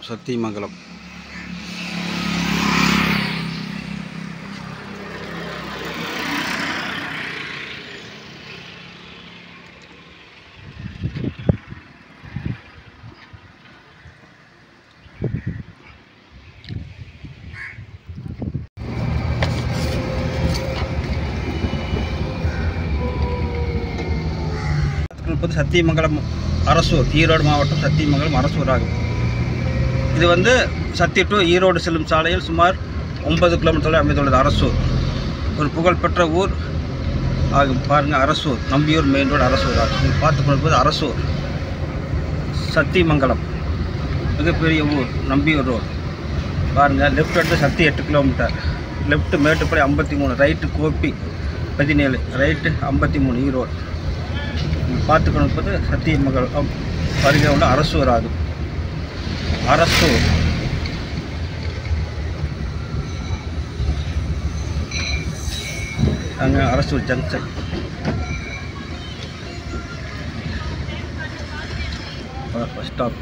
சத்தியமங்கலம். சத்தியமங்கலம் அரசூர், ஈரோடு மாவட்டம் சத்தியமங்கலம் அரசூர் ஆகும். இது சத்தி டு ஈரோடு செல்லும் சாலையில் சுமார் 9 கிலோமீட்டரில் அமைந்துள்ளது. அரசூர் ஒரு புகழ்பெற்ற ஊர் ஆகும். பாருங்கள், அரசூர் நம்பியூர் மெயின் ரோடு அரசூர் ஆகும். நீங்கள் பார்த்து கொண்டிருப்பது அரசூர் சத்தியமங்கலம், மிகப்பெரிய ஊர் நம்பியூர் ரோடு. பாருங்கள், லெஃப்ட் எடுத்து சத்தி 8 கிலோமீட்டர், லெஃப்ட்டு மேட்டுப்படை 53, ரைட்டு கோப்பி 17, ரைட்டு 53 ஈரோடு. பார்த்து கொண்டிருப்பது சத்தியமங்கலம் அருகே உள்ள அரசூர் ஆகும். அரசூர் அங்கே அரசூர் ஜங்ஷன். Bus stop.